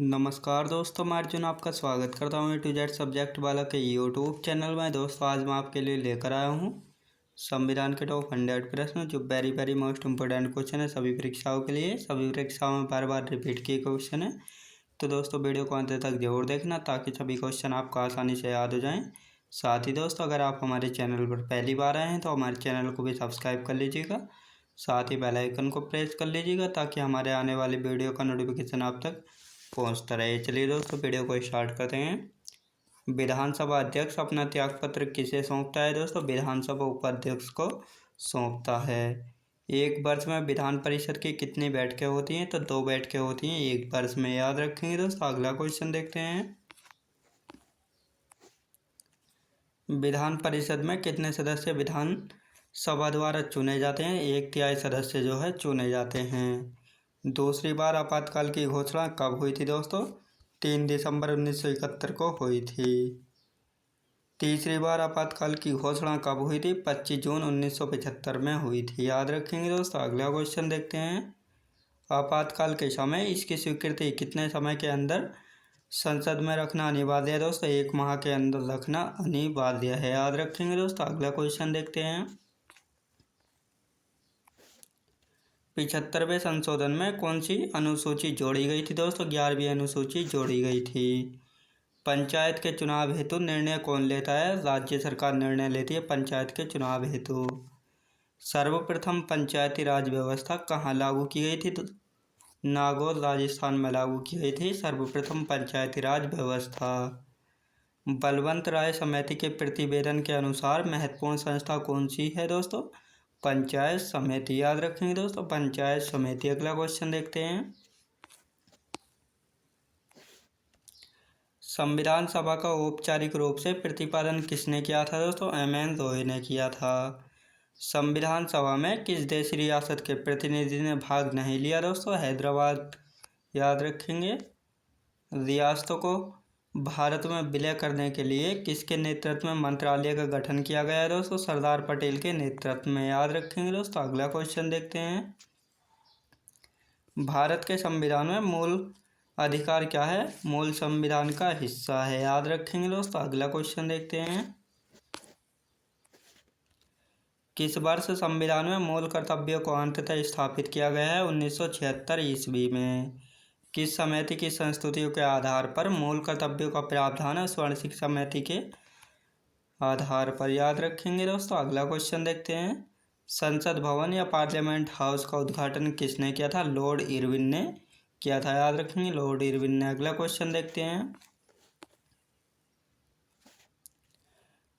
नमस्कार दोस्तों, मैं अर्जुन आपका स्वागत करता हूँ A to Z सब्जेक्ट वाला के यूट्यूब चैनल में। दोस्तों आज मैं आपके लिए लेकर आया हूँ संविधान के टॉप 100 प्रश्न जो वेरी मोस्ट इम्पोर्टेंट क्वेश्चन है सभी परीक्षाओं के लिए। सभी परीक्षाओं में बार बार रिपीट किए क्वेश्चन है, तो दोस्तों वीडियो को अंत तक जरूर देखना ताकि सभी क्वेश्चन आपको आसानी से याद हो जाएँ। साथ ही दोस्तों अगर आप हमारे चैनल पर पहली बार आए हैं तो हमारे चैनल को भी सब्सक्राइब कर लीजिएगा, साथ ही बेल आइकन को प्रेस कर लीजिएगा ताकि हमारे आने वाली वीडियो का नोटिफिकेशन आप तक पहुंचता रहे। चलिए दोस्तों वीडियो को स्टार्ट करते हैं। विधानसभा अध्यक्ष अपना त्यागपत्र किसे सौंपता है? दोस्तों विधानसभा उपाध्यक्ष को सौंपता है। एक वर्ष में विधान परिषद की कितनी बैठकें होती हैं? तो 2 बैठकें होती हैं एक वर्ष में, याद रखेंगे दोस्तों। अगला क्वेश्चन देखते हैं। विधान परिषद में कितने सदस्य विधानसभा द्वारा चुने जाते हैं? 1/3 सदस्य जो है चुने जाते हैं। दूसरी बार आपातकाल की घोषणा कब हुई थी? दोस्तों 3 दिसंबर 1971 को हुई थी। तीसरी बार आपातकाल की घोषणा कब हुई थी? 25 जून 1975 में हुई थी, याद रखेंगे दोस्तों। अगला क्वेश्चन देखते हैं। आपातकाल के समय इसकी स्वीकृति कितने समय के अंदर संसद में रखना अनिवार्य है? दोस्तों 1 माह के अंदर रखना अनिवार्य है, याद रखेंगे दोस्तों। अगला क्वेश्चन देखते हैं। 75वें संशोधन में कौन सी अनुसूची जोड़ी गई थी? दोस्तों 11वीं अनुसूची जोड़ी गई थी। पंचायत के चुनाव हेतु निर्णय कौन लेता है? राज्य सरकार निर्णय लेती है पंचायत के चुनाव हेतु। सर्वप्रथम पंचायती राज व्यवस्था कहाँ लागू की गई थी? तो नागौर राजस्थान में लागू की गई थी सर्वप्रथम पंचायती राज व्यवस्था। बलवंत राय समिति के प्रतिवेदन के अनुसार महत्वपूर्ण संस्था कौन सी है? दोस्तों पंचायत समिति, याद रखेंगे दोस्तों, पंचायत समिति। अगला क्वेश्चन देखते हैं। संविधान सभा का औपचारिक रूप से प्रतिपादन किसने किया था? दोस्तों M.N. रॉय ने किया था। संविधान सभा में किस देशी रियासत के प्रतिनिधि ने भाग नहीं लिया? दोस्तों हैदराबाद, याद रखेंगे। रियासतों को भारत में विलय करने के लिए किसके नेतृत्व में मंत्रालय का गठन किया गया है? दोस्तों सरदार पटेल के नेतृत्व में, याद रखेंगे दोस्तों। अगला क्वेश्चन देखते हैं। भारत के संविधान में मूल अधिकार क्या है? मूल संविधान का हिस्सा है, याद रखेंगे दोस्तों। अगला क्वेश्चन देखते हैं। किस वर्ष संविधान में मूल कर्तव्यों को अंततः स्थापित किया गया है? 1976 ईस्वी में। किस समिति की संस्तुतियों के आधार पर मूल कर्तव्यों का प्रावधान है? स्वर्ण शिक्षा समिति के आधार पर, याद रखेंगे दोस्तों। अगला क्वेश्चन देखते हैं। संसद भवन या पार्लियामेंट हाउस का उद्घाटन किसने किया था? लॉर्ड इरविन ने किया था, याद रखेंगे, लॉर्ड इरविन ने। अगला क्वेश्चन देखते हैं।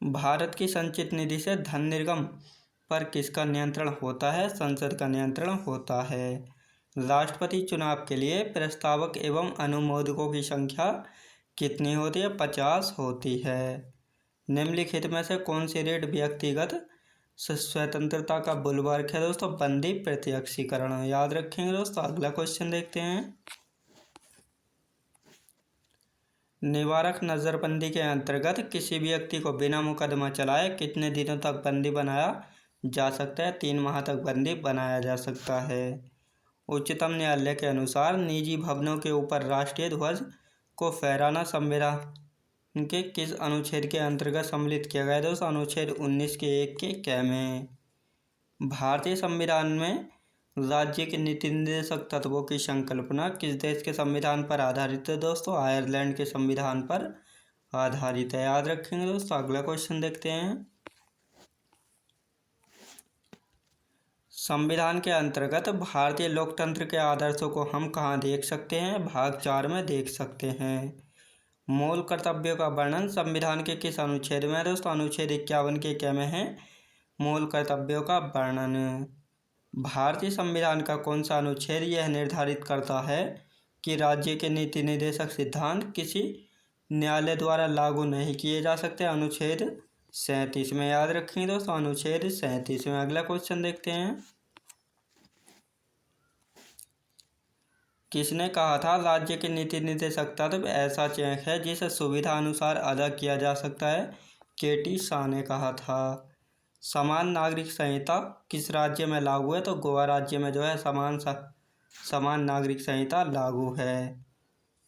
भारत की संचित निधि से धन निर्गम पर किसका नियंत्रण होता है? संसद का नियंत्रण होता है। राष्ट्रपति चुनाव के लिए प्रस्तावक एवं अनुमोदकों की संख्या कितनी होती है? 50 होती है। निम्नलिखित में से कौन सी रीढ़ व्यक्तिगत स्वतंत्रता का बुलवर्क है? दोस्तों बंदी प्रत्यक्षीकरण, याद रखेंगे दोस्तों। अगला क्वेश्चन देखते हैं। निवारक नज़रबंदी के अंतर्गत किसी व्यक्ति को बिना मुकदमा चलाए कितने दिनों तक बंदी बनाया जा सकता है? 3 माह तक बंदी बनाया जा सकता है। उच्चतम न्यायालय के अनुसार निजी भवनों के ऊपर राष्ट्रीय ध्वज को फहराना संविधान के किस अनुच्छेद के अंतर्गत सम्मिलित किया गया है? दोस्तों अनुच्छेद 19 के 1 के क में। भारतीय संविधान में राज्य के नीति निर्देशक तत्वों की संकल्पना किस देश के संविधान पर आधारित है? दोस्तों आयरलैंड के संविधान पर आधारित है, याद रखेंगे दोस्तों। अगला क्वेश्चन देखते हैं। संविधान के अंतर्गत भारतीय लोकतंत्र के आदर्शों को हम कहाँ देख सकते हैं? भाग 4 में देख सकते हैं। मूल कर्तव्यों का वर्णन संविधान के किस अनुच्छेद में है? दोस्तों अनुच्छेद 51 के क में है मूल कर्तव्यों का वर्णन। भारतीय संविधान का कौन सा अनुच्छेद यह निर्धारित करता है कि राज्य के नीति निर्देशक सिद्धांत किसी न्यायालय द्वारा लागू नहीं किए जा सकते? अनुच्छेद 37 में, याद रखेंगे दोस्तों, अनुच्छेद 37 में। अगला क्वेश्चन देखते हैं। किसने कहा था राज्य के नीति निर्देशक तत्व ऐसा चेक है जिसे सुविधा अनुसार अदा किया जा सकता है? K.T. शाह ने कहा था। समान नागरिक संहिता किस राज्य में लागू है? तो गोवा राज्य में जो है समान नागरिक संहिता लागू है।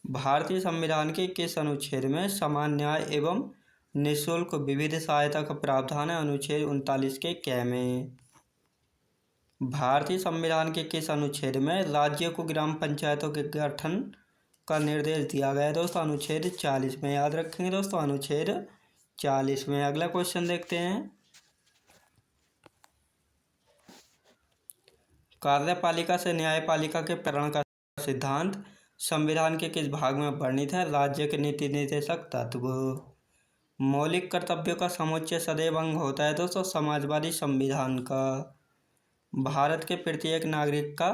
भारतीय संविधान के किस अनुच्छेद में समान न्याय एवं निःशुल्क विविध सहायता का प्रावधान है? अनुच्छेद 39 के क में। भारतीय संविधान के किस अनुच्छेद में राज्य को ग्राम पंचायतों के गठन का निर्देश दिया गया है? दोस्तों अनुच्छेद 40 में। याद रखेंगे दोस्तों, अनुच्छेद 40 में। अगला क्वेश्चन देखते हैं। कार्यपालिका से न्यायपालिका के प्रेरण का सिद्धांत संविधान के किस भाग में वर्णित है? राज्य के नीति निर्देशक तत्व। मौलिक कर्तव्यों का समुच्चय सदैव अंग होता है दोस्तों समाजवादी संविधान का। भारत के प्रत्येक नागरिक का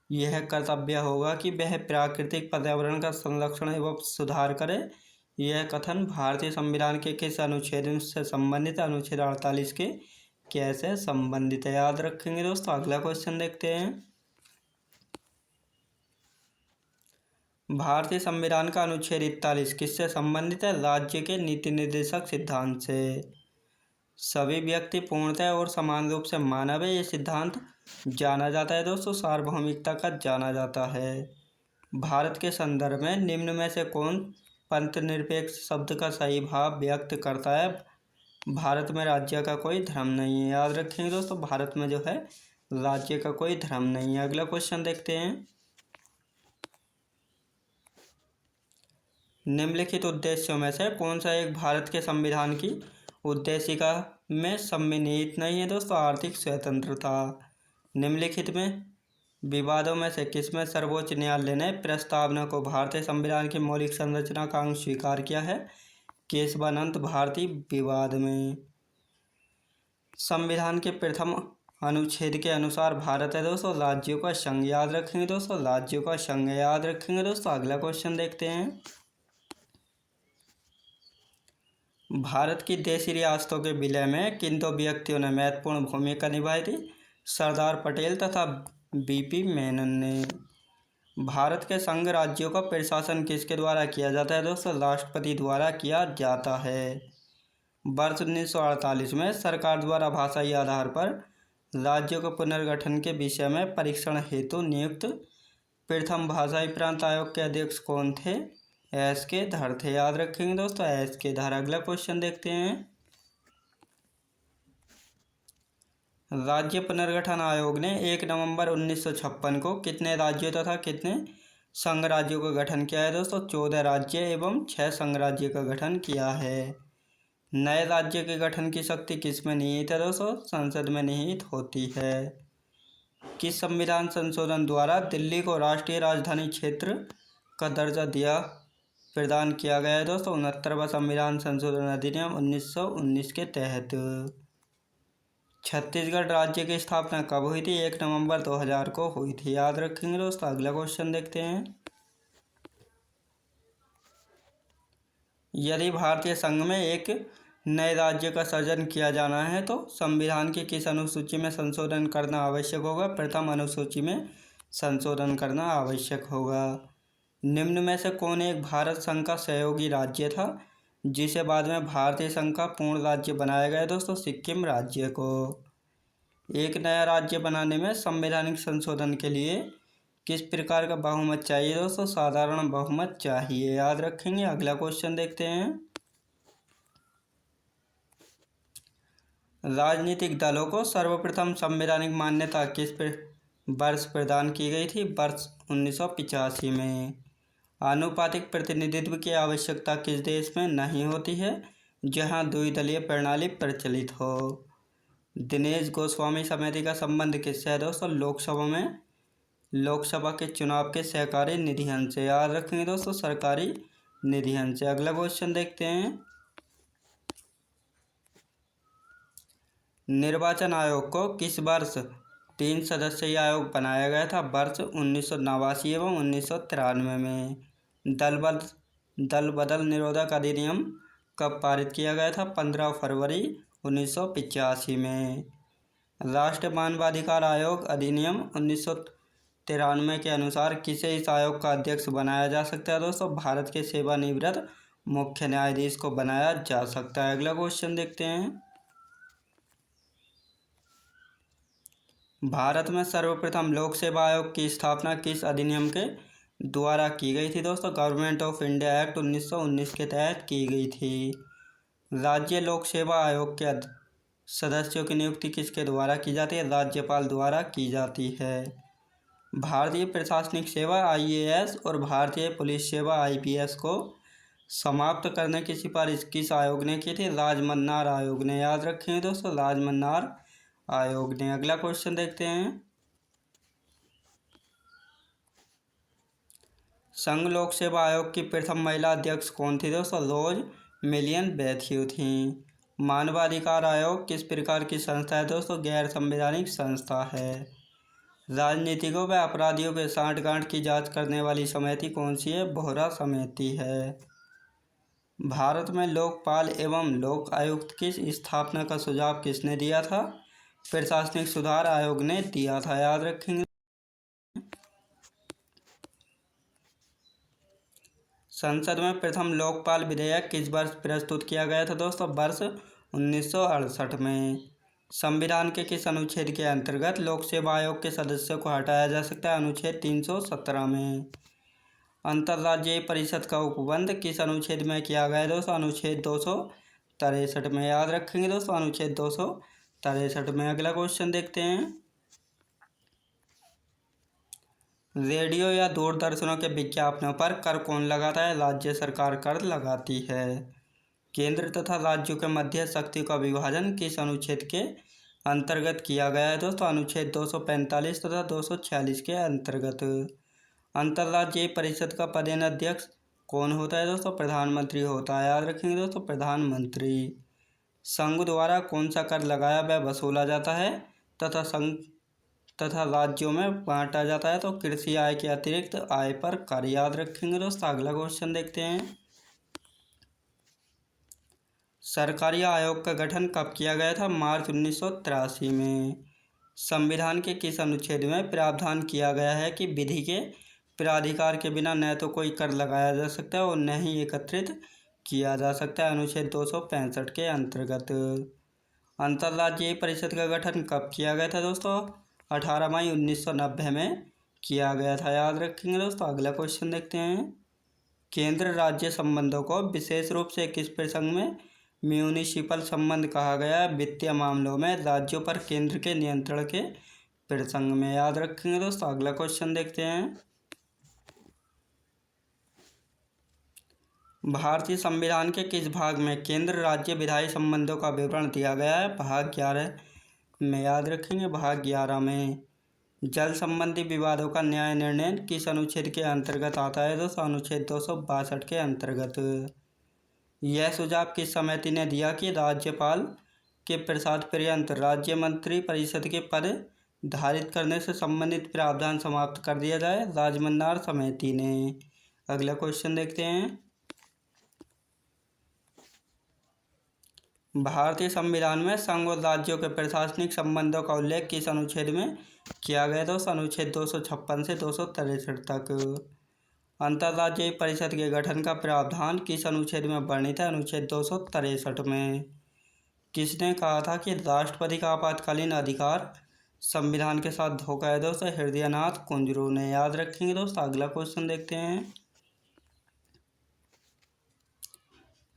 यह कर्तव्य होगा कि वह प्राकृतिक पर्यावरण का संरक्षण एवं सुधार करे। यह कथन भारतीय संविधान के किस अनुच्छेद से संबंधित है? अनुच्छेद 48 के कैसे संबंधित है? याद रखेंगे दोस्तों। अगला क्वेश्चन देखते हैं। भारतीय संविधान का अनुच्छेद 41 किससे संबंधित है? राज्य के नीति निर्देशक सिद्धांत से। सभी व्यक्ति पूर्णतः और समान रूप से मानव है, ये सिद्धांत जाना जाता है दोस्तों सार्वभौमिकता का जाना जाता है। भारत के संदर्भ में निम्न में से कौन पंथ निरपेक्ष शब्द का सही भाव व्यक्त करता है? भारत में राज्य का कोई धर्म नहीं है। याद रखेंगे दोस्तों, भारत में जो है राज्य का कोई धर्म नहीं है। अगला क्वेश्चन देखते हैं। निम्नलिखित उद्देश्यों में से कौन सा एक भारत के संविधान की उद्देशिका में सम्मिलित नहीं है? दोस्तों आर्थिक स्वतंत्रता। निम्नलिखित में विवादों में से किसमें सर्वोच्च न्यायालय ने प्रस्तावना को भारतीय संविधान की मौलिक संरचना का अंग स्वीकार किया है? केशवानंद भारती विवाद में। संविधान के प्रथम अनुच्छेद के अनुसार भारत है दोस्तों राज्यों का संघ। याद रखेंगे दोस्तों, राज्यों का संघ याद रखेंगे दोस्तों। अगला क्वेश्चन देखते हैं। भारत की देशी रियासतों के विलय में किन दो व्यक्तियों ने महत्वपूर्ण भूमिका निभाई थी? सरदार पटेल तथा बीपी मेनन ने। भारत के संघ राज्यों का प्रशासन किसके द्वारा किया जाता है? दोस्तों राष्ट्रपति द्वारा किया जाता है। वर्ष 1948 में सरकार द्वारा भाषाई आधार पर राज्यों के पुनर्गठन के विषय में परीक्षण हेतु नियुक्त प्रथम भाषाई प्रांत आयोग के अध्यक्ष कौन थे? एस के धर थे। याद रखेंगे दोस्तों, एस के धर। अगला क्वेश्चन देखते हैं। राज्य पुनर्गठन आयोग ने 1 नवंबर 1956 को कितने राज्यों तथा कितने संघ राज्यों का गठन किया है? दोस्तों 14 राज्य एवं 6 संघ राज्य का गठन किया है। नए राज्य के गठन की शक्ति किस में निहित है? दोस्तों संसद में निहित होती है। किस संविधान संशोधन द्वारा दिल्ली को राष्ट्रीय राजधानी क्षेत्र का दर्जा प्रदान किया गया है? दोस्तों 69वां संविधान संशोधन अधिनियम 1919 के तहत। छत्तीसगढ़ राज्य की स्थापना कब हुई थी? 1 नवंबर 2000 को हुई थी। याद रखेंगे दोस्तों। अगला क्वेश्चन देखते हैं। यदि भारतीय संघ में एक नए राज्य का सृजन किया जाना है तो संविधान की किस अनुसूची में संशोधन करना आवश्यक होगा? प्रथम अनुसूची में संशोधन करना आवश्यक होगा। निम्न में से कौन एक भारत संघ का सहयोगी राज्य था जिसे बाद में भारतीय संघ का पूर्ण राज्य बनाया गया? दोस्तों सिक्किम राज्य को। एक नया राज्य बनाने में संवैधानिक संशोधन के लिए किस प्रकार का बहुमत चाहिए? दोस्तों साधारण बहुमत चाहिए। याद रखेंगे। अगला क्वेश्चन देखते हैं। राजनीतिक दलों को सर्वप्रथम संवैधानिक मान्यता किस वर्ष प्रदान की गई थी? वर्ष 1985 में। आनुपातिक प्रतिनिधित्व की आवश्यकता किस देश में नहीं होती है? जहां द्विदलीय प्रणाली प्रचलित हो। दिनेश गोस्वामी समिति का संबंध किससे है? दोस्तों लोकसभा के चुनाव के सहकारी निधियन से। याद रखेंगे दोस्तों, सरकारी निधियन से। अगला क्वेश्चन देखते हैं। निर्वाचन आयोग को किस वर्ष 3 सदस्यीय आयोग बनाया गया था? वर्ष 1989 एवं 1993 में। दल बदल निरोधक अधिनियम कब पारित किया गया था? 15 फरवरी 1985 में। राष्ट्रीय मानवाधिकार आयोग अधिनियम 1993 के अनुसार किसे इस आयोग का अध्यक्ष बनाया जा सकता है? दोस्तों भारत के सेवानिवृत्त मुख्य न्यायाधीश को बनाया जा सकता है। अगला क्वेश्चन देखते हैं। भारत में सर्वप्रथम लोक सेवा आयोग की स्थापना किस अधिनियम के द्वारा की गई थी दोस्तों? गवर्नमेंट ऑफ इंडिया एक्ट 1919 के तहत की गई थी। राज्य लोक सेवा आयोग के सदस्यों की नियुक्ति किसके द्वारा की जाती है? राज्यपाल द्वारा की जाती है। भारतीय प्रशासनिक सेवा IAS और भारतीय पुलिस सेवा IPS को समाप्त करने की सिफारिश किस आयोग ने की थी? राजमन्नार आयोग ने। याद रखेंगे दोस्तों, राजमन्नार आयोग ने। अगला क्वेश्चन देखते हैं। संघ लोक सेवा आयोग की प्रथम महिला अध्यक्ष कौन थी दोस्तों? रोज मिलियन बैथ्यू थी। मानवाधिकार आयोग किस प्रकार की संस्था है दोस्तों? गैर संवैधानिक संस्था है। राजनीतिकों व अपराधियों के सांठगांठ की जांच करने वाली समिति कौन सी है? बोहरा समिति है। भारत में लोकपाल एवं लोक आयुक्त की स्थापना का सुझाव किसने दिया था? प्रशासनिक सुधार आयोग ने दिया था। याद रखेंगे। संसद में प्रथम लोकपाल विधेयक किस वर्ष प्रस्तुत किया गया था दोस्तों? वर्ष 1968 में। संविधान के किस अनुच्छेद के अंतर्गत लोक सेवा आयोग के सदस्यों को हटाया जा सकता है? अनुच्छेद 317 में। अंतर्राज्यीय परिषद का उपबंध किस अनुच्छेद में किया गया है दोस्तों? अनुच्छेद 263 में। याद रखेंगे दोस्तों, अनुच्छेद 263 में। अगला क्वेश्चन देखते हैं। रेडियो या दूरदर्शनों के विज्ञापनों पर कर कौन लगाता है? राज्य सरकार कर लगाती है। केंद्र तथा राज्यों के मध्य शक्ति का विभाजन किस अनुच्छेद के अंतर्गत किया गया है दोस्तों? अनुच्छेद 245 तथा 246 के अंतर्गत। अंतर्राज्यीय परिषद का पदेन अध्यक्ष कौन होता है दोस्तों? प्रधानमंत्री होता है। याद रखेंगे दोस्तों, प्रधानमंत्री। संघ द्वारा कौन सा कर लगाया व वसूला जाता है तथा राज्यों में बांटा जाता है? तो कृषि आय के अतिरिक्त आय पर कर। याद रखेंगे दोस्तों। अगला क्वेश्चन देखते हैं। सरकारी आयोग का गठन कब किया गया था? मार्च 1983 में। संविधान के किस अनुच्छेद में प्रावधान किया गया है कि विधि के प्राधिकार के बिना न तो कोई कर लगाया जा सकता है और न ही एकत्रित किया जा सकता है? अनुच्छेद 265 के अंतर्गत। अंतर्राज्यीय परिषद का गठन कब किया गया था दोस्तों? 18 मई 1990 में किया गया था। याद रखेंगे दोस्तों। अगला क्वेश्चन देखते हैं। केंद्र राज्य संबंधों को विशेष रूप से किस प्रसंग में म्यूनिसिपल संबंध कहा गया है? वित्तीय मामलों में राज्यों पर केंद्र के नियंत्रण के प्रसंग में। याद रखेंगे दोस्तों। अगला क्वेश्चन देखते हैं। भारतीय संविधान के किस भाग में केंद्र राज्य विधायी संबंधों का विवरण दिया गया है? भाग 11 में। याद रखेंगे, भाग 11 में। जल संबंधी विवादों का न्याय निर्णय किस अनुच्छेद के अंतर्गत आता है दोस्तों? अनुच्छेद 262 के अंतर्गत। यह सुझाव किस समिति ने दिया कि राज्यपाल के प्रसाद पर्यंत राज्य मंत्री परिषद के पद धारित करने से संबंधित प्रावधान समाप्त कर दिया जाए? राजमन्नार समिति ने। अगला क्वेश्चन देखते हैं। भारतीय संविधान में संघ और राज्यों के प्रशासनिक संबंधों का उल्लेख किस अनुच्छेद में किया गया दोस्तों? अनुच्छेद 256 से 263 तक। अंतर्राज्यीय परिषद के गठन का प्रावधान किस अनुच्छेद में वर्णित है? अनुच्छेद 263 में। किसने कहा था कि राष्ट्रपति का आपातकालीन अधिकार संविधान के साथ धोखा है दोस्तों? हृदयनाथ कुंजरू ने। याद रखेंगे दोस्तों। अगला क्वेश्चन देखते हैं।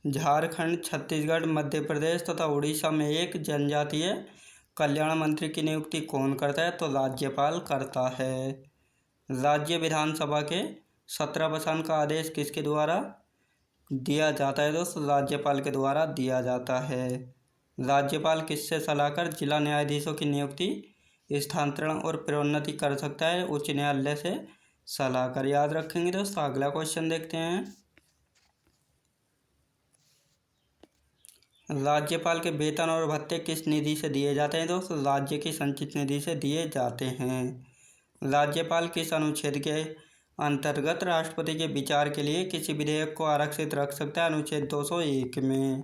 झारखंड, छत्तीसगढ़, मध्य प्रदेश तथा उड़ीसा में एक जनजातीय कल्याण मंत्री की नियुक्ति कौन करता है? तो राज्यपाल करता है। राज्य विधानसभा के 17 का आदेश किसके द्वारा दिया जाता है दोस्तों? राज्यपाल के द्वारा दिया जाता है। राज्यपाल किससे सलाह कर जिला न्यायाधीशों की नियुक्ति, स्थानांतरण और प्रोन्नति कर सकता है? उच्च न्यायालय से सलाह कर। याद रखेंगे दोस्तों। अगला क्वेश्चन देखते हैं। राज्यपाल के वेतन और भत्ते किस निधि से दिए जाते हैं दोस्तों? राज्य की संचित निधि से दिए जाते हैं। राज्यपाल किस अनुच्छेद के अंतर्गत राष्ट्रपति के विचार के लिए किसी विधेयक को आरक्षित रख सकता है? अनुच्छेद 201 में।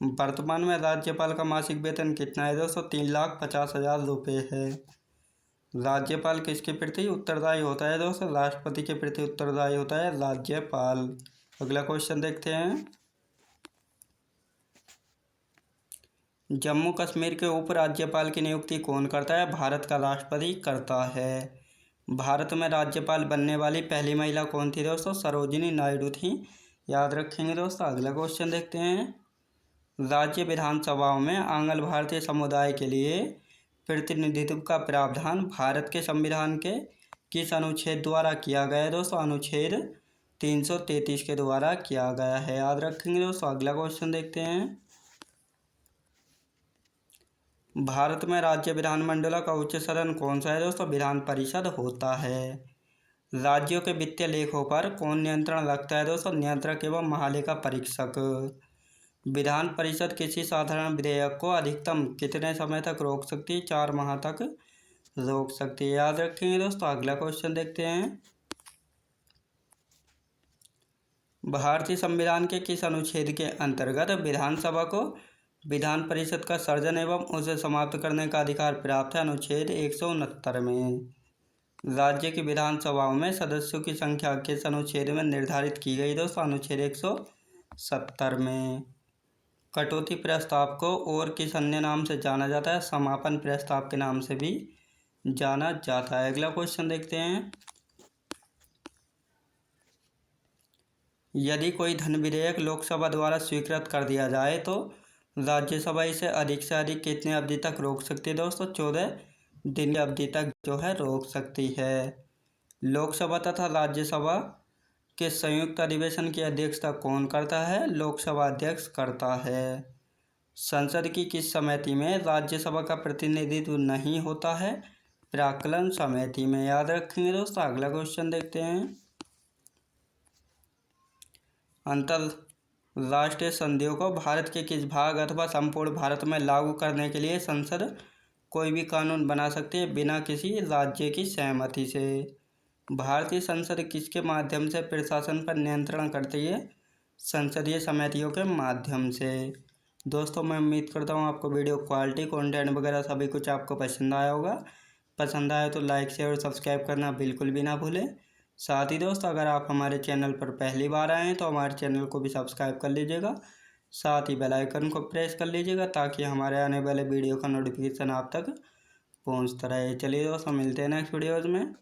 वर्तमान में राज्यपाल का मासिक वेतन कितना है दोस्तों? 3,50,000 रुपये है। राज्यपाल किसके प्रति उत्तरदायी होता है दोस्तों? राष्ट्रपति के प्रति उत्तरदायी होता है राज्यपाल। अगला क्वेश्चन देखते हैं। जम्मू कश्मीर के उपराज्यपाल की नियुक्ति कौन करता है? भारत का राष्ट्रपति करता है। भारत में राज्यपाल बनने वाली पहली महिला कौन थी दोस्तों? सरोजिनी नायडू थी। याद रखेंगे दोस्तों। अगला क्वेश्चन देखते हैं। राज्य विधानसभाओं में आंग्ल भारतीय समुदाय के लिए प्रतिनिधित्व का प्रावधान भारत के संविधान के किस अनुच्छेद द्वारा किया गया है दोस्तों? अनुच्छेद 333 के द्वारा किया गया है। याद रखेंगे दोस्तों। अगला क्वेश्चन देखते हैं। भारत में राज्य विधानमंडलों का उच्च सदन कौन सा है दोस्तों? विधान परिषद होता है। राज्यों के वित्तीय लेखों पर कौन नियंत्रण रखता है दोस्तों? नियंत्रक एवं महालेखा परीक्षक। विधान परिषद किसी साधारण विधेयक को अधिकतम कितने समय तक रोक सकती है? 4 माह तक रोक सकती है। याद रखेंगे दोस्तों। अगला क्वेश्चन देखते हैं। भारतीय संविधान के किस अनुच्छेद के अंतर्गत विधानसभा को विधान परिषद का सर्जन एवं उसे समाप्त करने का अधिकार प्राप्त है? अनुच्छेद 169 में। राज्य की विधानसभाओं में सदस्यों की संख्या किस अनुच्छेद में निर्धारित की गई दोस्तों? अनुच्छेद 170 में। कटौती प्रस्ताव को और किस अन्य नाम से जाना जाता है? समापन प्रस्ताव के नाम से भी जाना जाता है। अगला क्वेश्चन देखते हैं। यदि कोई धन विधेयक लोकसभा द्वारा स्वीकृत कर दिया जाए तो राज्यसभा इसे अधिक से अधिक कितने अवधि तक रोक सकती है दोस्तों? 14 दिन की अवधि तक जो है रोक सकती है। लोकसभा तथा राज्यसभा के संयुक्त अधिवेशन की अध्यक्षता कौन करता है? लोकसभा अध्यक्ष करता है। संसद की किस समिति में राज्यसभा का प्रतिनिधित्व नहीं होता है? प्राक्कलन समिति में। याद रखेंगे दोस्तों। अगला क्वेश्चन देखते हैं। अंतरराष्ट्रीय संधियों को भारत के किस भाग अथवा संपूर्ण भारत में लागू करने के लिए संसद कोई भी कानून बना सकती है बिना किसी राज्य की सहमति से? भारतीय संसद किसके माध्यम से प्रशासन पर नियंत्रण करती है? संसदीय समितियों के माध्यम से। दोस्तों मैं उम्मीद करता हूँ आपको वीडियो क्वालिटी कंटेंट वगैरह सभी कुछ आपको पसंद आया होगा। पसंद आया तो लाइक शेयर और सब्सक्राइब करना बिल्कुल भी ना भूलें। साथ ही दोस्तों अगर आप हमारे चैनल पर पहली बार आए हैं तो हमारे चैनल को भी सब्सक्राइब कर लीजिएगा। साथ ही बेल आइकन को प्रेस कर लीजिएगा ताकि हमारे आने वाले वीडियो का नोटिफिकेशन आप तक पहुँचता रहे। चलिए दोस्तों मिलते हैं नेक्स्ट वीडियोज़ में।